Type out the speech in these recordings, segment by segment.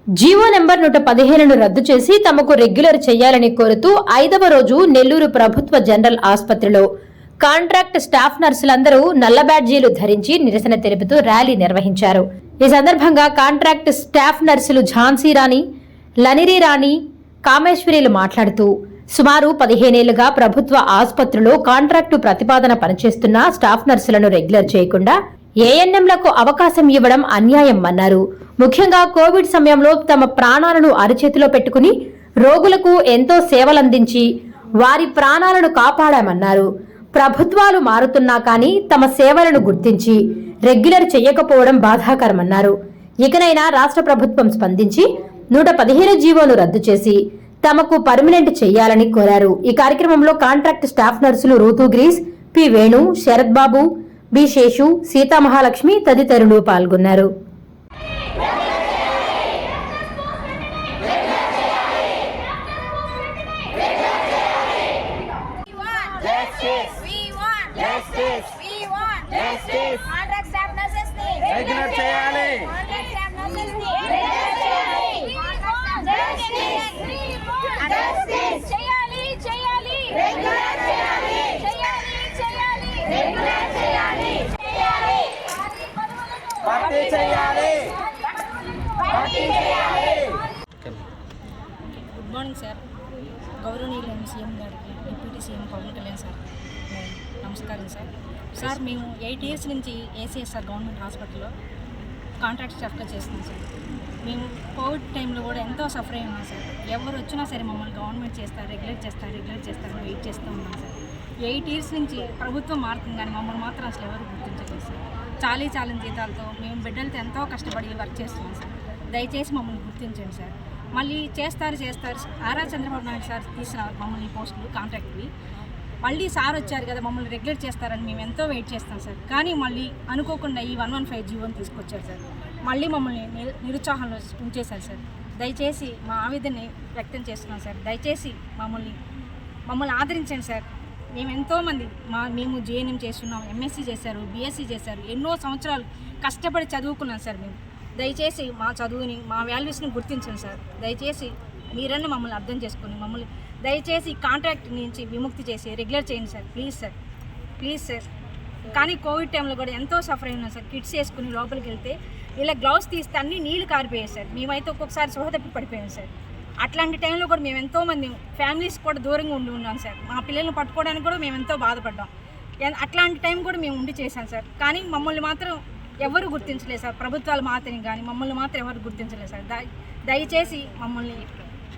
GO number 115ను రద్దు చేసి తమకు రెగ్యులర్ చేయాలని కోరుతూ 5వ రోజు నెల్లూరు ప్రభుత్వ జనరల్ ఆసుపత్రిలో కాంట్రాక్ట్ స్టాఫ్ నర్సులందరూ నల్ల బ్యాడ్జీలు ధరించి నిరసన తెలుపుతూ ర్యాలీ నిర్వహించారు. ఈ సందర్భంగా కాంట్రాక్ట్ స్టాఫ్ నర్సులు ఝాన్సీ రాణి, లనిరి రాణి, కామేశ్వరీలు మాట్లాడుతూ సుమారు 15 ఏళ్లుగా ప్రభుత్వ ఆసుపత్రిలో కాంట్రాక్టు ప్రతిపాదన పనిచేస్తున్న స్టాఫ్ నర్సులను రెగ్యులర్ చేయకుండా ఏఎన్ఎంలకు అవకాశం ఇవ్వడం అన్యాయం అన్నారు. ముఖ్యంగా కోవిడ్ సమయంలో తమ ప్రాణాలను అరచేతిలో పెట్టుకుని రోగులకు ఎంతో సేవలందించి వారి ప్రాణాలను కాపాడామన్నారు. ప్రభుత్వాలు మారుతున్నా కానీ తమ సేవలను గుర్తించి రెగ్యులర్ చేయకపోవడం బాధాకరమన్నారు. ఇకనైనా రాష్ట్ర ప్రభుత్వం స్పందించి 115 జీవోను రద్దు చేసి తమకు పర్మినెంట్ చేయాలని కోరారు. ఈ కార్యక్రమంలో కాంట్రాక్ట్ స్టాఫ్ నర్సులు Ruth Grace, P Venu, Sharath Babu, B Seshu, Seethamahalakshmi తదితరులు పాల్గొన్నారు. Good morning sir. గౌరవనీయులు సీఎం గారికి, deputy CM Pawan Kalyan sir నమస్కారం సార్. సార్ మేము 8 years నుంచి ఏసీఎస్ఆర్ గవర్నమెంట్ హాస్పిటల్లో కాంట్రాక్ట్ స్టాఫ్గా చేస్తున్నాం సార్. మేము కోవిడ్ టైంలో కూడా ఎంతో సఫర్ అయ్యాం సార్. ఎవరు వచ్చినా సరే మమ్మల్ని గవర్నమెంట్ చేస్తారు, రెగ్యులేట్ చేస్తారు వెయిట్ చేస్తూ ఉన్నాం సార్. 8 years నుంచి ప్రభుత్వం మారుతుంది కానీ మమ్మల్ని మాత్రం అసలు ఎవరు గుర్తించలేదు సార్. చాలని జీతాలతో మేము బిడ్డలతో ఎంతో కష్టపడి వర్క్ చేస్తున్నాం సార్. దయచేసి మమ్మల్ని గుర్తించండి సార్. మళ్ళీ చేస్తారు ఆరా చంద్రబాబు నాయుడు సార్ తీసిన మమ్మల్ని పోస్టులు కాంట్రాక్ట్వి మళ్ళీ సార్ వచ్చారు కదా మమ్మల్ని రెగ్యులేట్ చేస్తారని మేము ఎంతో వెయిట్ చేస్తాం సార్. కానీ మళ్ళీ అనుకోకుండా ఈ 115 జీవోని తీసుకొచ్చారు సార్. మళ్ళీ మమ్మల్ని నిరుత్సాహంలో ఉంచేశారు సార్. దయచేసి మా ఆవేదనని వ్యక్తం చేస్తున్నాం సార్. దయచేసి మమ్మల్ని ఆదరించండి సార్. మేము ఎంతోమంది మేము జేఎన్ఎం చేస్తున్నాం, ఎంఎస్సీ చేశారు, బీఎస్సీ చేశారు, ఎన్నో సంవత్సరాలు కష్టపడి చదువుకున్నాం సార్. మేము దయచేసి మా చదువుని, మా వాల్యూస్ని గుర్తించండి సార్. దయచేసి మీరన్నా మమ్మల్ని అర్థం చేసుకొని మమ్మల్ని దయచేసి కాంట్రాక్ట్ నుంచి విముక్తి చేసి రెగ్యులర్ చేయండి సార్. Please sir. కానీ కోవిడ్ టైంలో కూడా ఎంతో సఫర్ అయినాం సార్. కిట్స్ వేసుకుని లోపలికి వెళ్తే ఇలా గ్లౌస్ తీస్తే అన్నీ నీళ్ళు కారిపోయాయి సార్. మేమైతే ఒక్కొక్కసారి సోహ తప్పి పడిపోయాం సార్. అట్లాంటి టైంలో కూడా మేము ఎంతోమంది ఫ్యామిలీస్ కూడా దూరంగా ఉన్నాం సార్. మా పిల్లల్ని పట్టుకోవడానికి కూడా మేము ఎంతో బాధపడ్డాం. అట్లాంటి టైం కూడా మేము ఉండి చేశాం సార్. కానీ మమ్మల్ని మాత్రం ఎవరు గుర్తించలేదు సార్. ప్రభుత్వాలు మాత్రం కానీ మమ్మల్ని మాత్రం ఎవరు గుర్తించలేదు సార్. దయచేసి మమ్మల్ని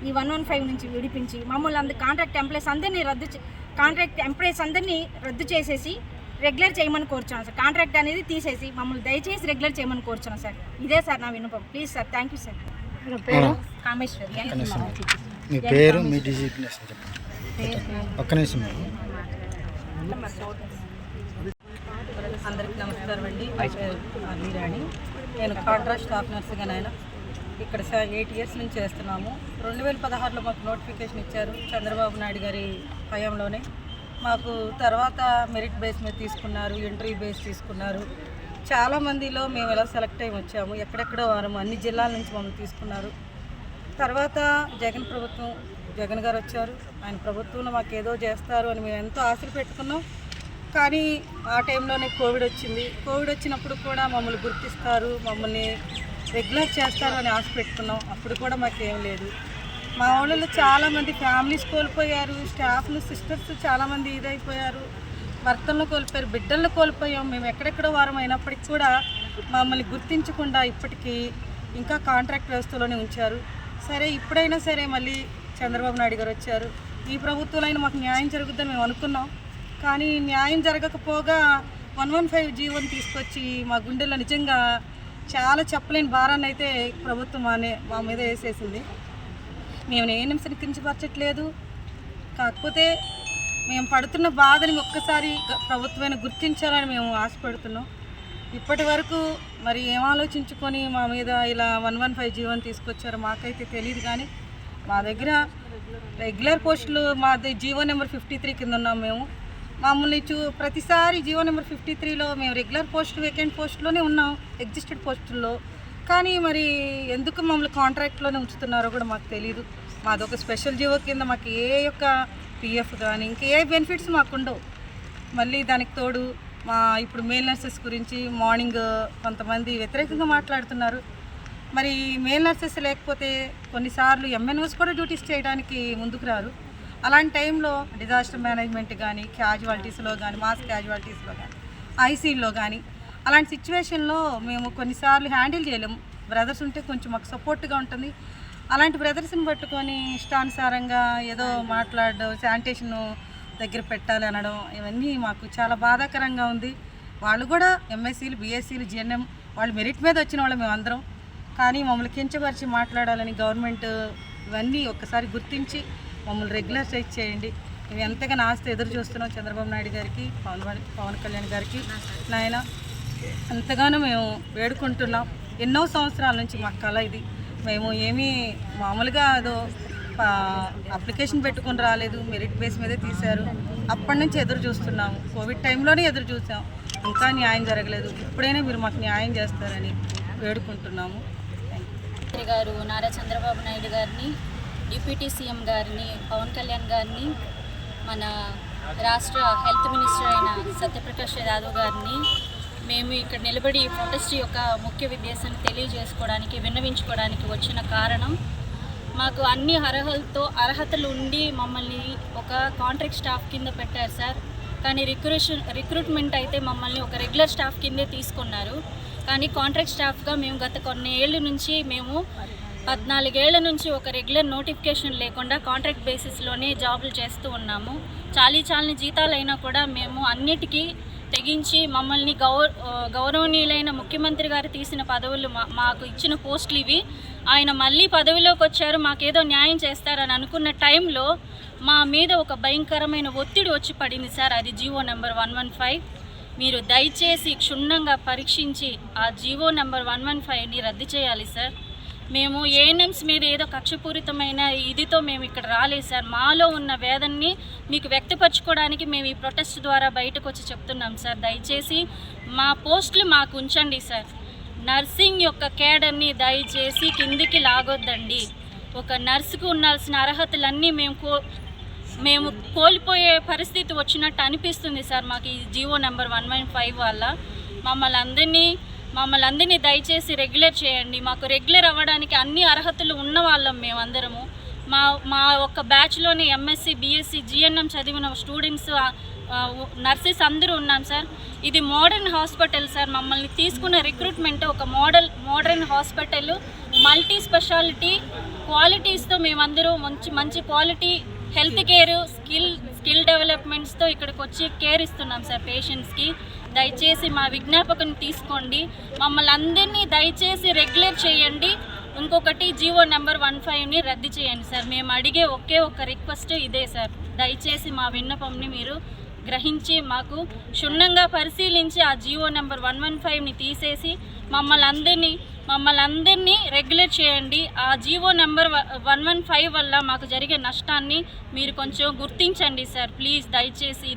ఈ 115 నుంచి విడిపించి మమ్మల్ని కాంట్రాక్ట్ ఎంప్లాయీస్ అందరినీ రద్దు చేసేసి రెగ్యులర్ చేయమని కోరుచున్నాను సార్. కాంట్రాక్ట్ అనేది తీసేసి మమ్మల్ని దయచేసి రెగ్యులర్ చేయమని కోరుచున్నాను సార్. ఇదే సార్ నా విన్నపం. Please sir. Thank you sir. Kameswari. మీ పేరు, మీ డిజిగ్నేషన్ చెప్పండి. ఒక్క నిమిషం. అందరికీ నమస్కారం అండి. రాణి. నేను కాంట్రాక్ట్ స్టాఫ్ నర్సుగా ఇక్కడ 8 years నుంచి చేస్తున్నాము. 2016లో మాకు నోటిఫికేషన్ ఇచ్చారు చంద్రబాబు నాయుడు గారి హయాంలోనే. మాకు తర్వాత మెరిట్ బేస్ మీద తీసుకున్నారు, ఇంటర్వ్యూ బేస్ తీసుకున్నారు. చాలామందిలో మేము ఎలా సెలెక్ట్ అయ్యి వచ్చాము. ఎక్కడెక్కడో వారు అన్ని జిల్లాల నుంచి మమ్మల్ని తీసుకున్నారు. తర్వాత జగన్ గారు వచ్చారు. ఆయన ప్రభుత్వంలో మాకు ఏదో చేస్తారు అని మేము ఎంతో ఆశలు పెట్టుకున్నాం. కానీ ఆ టైంలోనే కోవిడ్ వచ్చింది. కోవిడ్ వచ్చినప్పుడు కూడా మమ్మల్ని గుర్తిస్తారు, మమ్మల్ని రెగ్యులర్ చేస్తారు అని ఆశ పెట్టుకున్నాం. అప్పుడు కూడా మాకేం లేదు. మా ఊళ్ళలో చాలామంది ఫ్యామిలీస్ కోల్పోయారు, స్టాఫ్లు, సిస్టర్స్ చాలామంది ఇదైపోయారు, భర్తలను కోల్పోయారు, బిడ్డలను కోల్పోయాం. మేము ఎక్కడెక్కడో వారం అయినప్పటికీ కూడా మమ్మల్ని గుర్తించకుండా ఇప్పటికీ ఇంకా కాంట్రాక్ట్ వ్యవస్థలోనే ఉంచారు. సరే, ఇప్పుడైనా సరే మళ్ళీ చంద్రబాబు నాయుడు గారు వచ్చారు. ఈ ప్రభుత్వంలో మాకు న్యాయం జరుగుద్దని మేము అనుకున్నాం. కానీ న్యాయం జరగకపోగా 115 జీవోని తీసుకొచ్చి మా గుండెల్లో నిజంగా చాలా చెప్పలేని భారాన్ని అయితే ప్రభుత్వం మా మీద వేసేసింది. మేము ఏఎన్ఎంస్ని కించపరచట్లేదు. కాకపోతే మేము పడుతున్న బాధని ఒక్కసారి ప్రభుత్వమైన గుర్తించాలని మేము ఆశపడుతున్నాం. ఇప్పటి వరకు మరి ఏం ఆలోచించుకొని మా మీద ఇలా 115 జీవోని తీసుకొచ్చారో మాకైతే తెలియదు. కానీ మా దగ్గర రెగ్యులర్ పోస్టులు మాది జీవో నెంబర్ 53 కింద ఉన్నాం మేము. మమ్మల్ని ప్రతిసారి జీవో నెంబర్ 53లో మేము రెగ్యులర్ పోస్ట్ వేకెంట్ పోస్టులోనే ఉన్నాం, ఎగ్జిస్టెడ్ పోస్టుల్లో. కానీ మరి ఎందుకు మమ్మల్ని కాంట్రాక్ట్లోనే ఉంచుతున్నారో కూడా మాకు తెలియదు. మాదొక స్పెషల్ జీవో కింద మాకు ఏ యొక్క పిఎఫ్ కానీ ఇంకే బెనిఫిట్స్ మాకు ఉండవు. మళ్ళీ దానికి తోడు ఇప్పుడు మేల్ నర్సెస్ గురించి మార్నింగ్ కొంతమంది వ్యతిరేకంగా మాట్లాడుతున్నారు. మరి మేల్ నర్సెస్ లేకపోతే కొన్నిసార్లు ఎంఎన్ఓస్ కూడా డ్యూటీస్ చేయడానికి ముందుకు రారు. అలాంటి టైంలో డిజాస్టర్ మేనేజ్మెంట్ కానీ క్యాజువాలిటీస్లో కానీ మాస్ క్యాజువాలిటీస్లో కానీ ఐసీలో కానీ అలాంటి సిచ్యువేషన్లో మేము కొన్నిసార్లు హ్యాండిల్ చేయలేము. బ్రదర్స్ ఉంటే కొంచెం మాకు సపోర్ట్గా ఉంటుంది. అలాంటి బ్రదర్స్ని పట్టుకొని ఇష్టానుసారంగా ఏదో మాట్లాడడం, శానిటేషన్ దగ్గర పెట్టాలి అనడం ఇవన్నీ మాకు చాలా బాధాకరంగా ఉంది. వాళ్ళు కూడా ఎంఎస్సీలు, బీఎస్సీలు, జిఎన్ఎం వాళ్ళు మెరిట్ మీద వచ్చిన వాళ్ళు మేమందరం. కానీ మమ్మల్ని కించపరిచి మాట్లాడాలని గవర్నమెంట్ ఇవన్నీ ఒక్కసారి గుర్తించి మమ్మల్ని రెగ్యులరైజ్ చేయండి. మేము ఎంతగానో ఆస్తి ఎదురు చూస్తున్నాం చంద్రబాబు నాయుడు గారికి, పవన్ కళ్యాణ్ గారికి. నాయన ఎంతగానో మేము వేడుకుంటున్నాం. ఎన్నో సంవత్సరాల నుంచి మా కళ ఇది. మేము ఏమీ మామూలుగా అదో అప్లికేషన్ పెట్టుకొని రాలేదు, మెరిట్ బేస్ మీదే తీశారు. అప్పటి నుంచి ఎదురు చూస్తున్నాము. కోవిడ్ టైంలోనే ఎదురు చూసాం, ఇంకా న్యాయం జరగలేదు. ఇప్పుడైనా మీరు మాకు న్యాయం చేస్తారని వేడుకుంటున్నాము. మంత్రి గారు నారా చంద్రబాబు నాయుడు గారిని, డిప్యూటీ సీఎం గారిని, పవన్ కళ్యాణ్ గారిని, మన రాష్ట్ర హెల్త్ మినిస్టర్ అయిన సత్యప్రకాష్ యాదవ్ గారిని మేము ఇక్కడ నిలబడి ప్రొటెస్ట్ యొక్క ముఖ్య ఉద్దేశాన్ని తెలియజేసుకోవడానికి, విన్నవించుకోవడానికి వచ్చిన కారణం, మాకు అన్ని అర్హతలు ఉండి మమ్మల్ని ఒక కాంట్రాక్ట్ స్టాఫ్ కింద పెట్టారు సార్. కానీ రిక్రూట్మెంట్ అయితే మమ్మల్ని ఒక రెగ్యులర్ స్టాఫ్ కిందే తీసుకున్నారు. కానీ కాంట్రాక్ట్ స్టాఫ్గా మేము గత కొన్ని ఏళ్ళ నుంచి 14 ఏళ్ల నుంచి ఒక రెగ్యులర్ నోటిఫికేషన్ లేకుండా కాంట్రాక్ట్ బేసిస్లోనే జాబులు చేస్తూ ఉన్నాము. చాలని జీతాలైనా కూడా మేము అన్నిటికీ తెగించి మమ్మల్ని గౌరవనీయులైన ముఖ్యమంత్రి గారు తీసిన పదవులు, మాకు ఇచ్చిన పోస్టులు ఇవి. ఆయన మళ్ళీ పదవిలోకి వచ్చారు, మాకేదో న్యాయం చేస్తారని అనుకున్న టైంలో మా మీద ఒక భయంకరమైన ఒత్తిడి వచ్చి పడింది సార్. అది జీవో నెంబర్ 115. మీరు దయచేసి క్షుణ్ణంగా పరీక్షించి ఆ జీవో నెంబర్ 115ని రద్దు చేయాలి సార్. మేము ఏఎన్ఎంస్ మీద ఏదో కక్షపూరితమైన ఇదితో మేము ఇక్కడ రాలేదు సార్. మాలో ఉన్న వేదనని మీకు వ్యక్తపరచుకోవడానికి మేము ఈ ప్రొటెస్ట్ ద్వారా బయటకు వచ్చి చెప్తున్నాం సార్. దయచేసి మా పోస్టులు మాకు ఉంచండి సార్. నర్సింగ్ యొక్క కేడర్ని దయచేసి కిందికి లాగొద్దండి. ఒక నర్సుకు ఉండాల్సిన అర్హతలన్నీ మేము కోల్పోయే పరిస్థితి వచ్చినట్టు అనిపిస్తుంది సార్ మాకు ఈ జీవో నెంబర్ 115 వల్ల. మమ్మల్ని అందరినీ దయచేసి రెగ్యులర్ చేయండి. మాకు రెగ్యులర్ అవ్వడానికి అన్ని అర్హతలు ఉన్న వాళ్ళం మేమందరము. మా ఒక్క బ్యాచ్లోనే ఎంఎస్సి, బీఎస్సీ, జిఎన్ఎం చదివిన స్టూడెంట్స్, నర్సెస్ అందరూ ఉన్నాం సార్. ఇది మోడర్న్ హాస్పిటల్ సార్. మమ్మల్ని తీసుకున్న రిక్రూట్మెంట్ ఒక మోడర్న్ హాస్పిటల్, మల్టీ స్పెషాలిటీ క్వాలిటీస్తో మేమందరూ మంచి క్వాలిటీ హెల్త్ కేర్, స్కిల్ డెవలప్మెంట్స్తో ఇక్కడికి వచ్చి కేర్ ఇస్తున్నాం సార్ పేషెంట్స్కి. దయచేసి మా విజ్ఞాపకం తీసుకోండి. మమ్మల్ని అందరినీ దయచేసి రెగ్యులర్ చేయండి. ఇంకొకటి జీవో నెంబర్ 15ని రద్దు చేయండి సార్. మేము అడిగే ఒకే ఒక రిక్వెస్ట్ ఇదే సార్. దయచేసి మా విన్నపంని మీరు గ్రహించి మాకు క్షుణ్ణంగా పరిశీలించి ఆ జీవో నెంబర్ 115ని తీసేసి మమ్మల్ని అందరినీ రెగ్యులర్ చేయండి. ఆ జీవో నెంబర్ 115 వల్ల మాకు జరిగే నష్టాన్ని మీరు కొంచెం గుర్తించండి సార్. ప్లీజ్ దయచేసి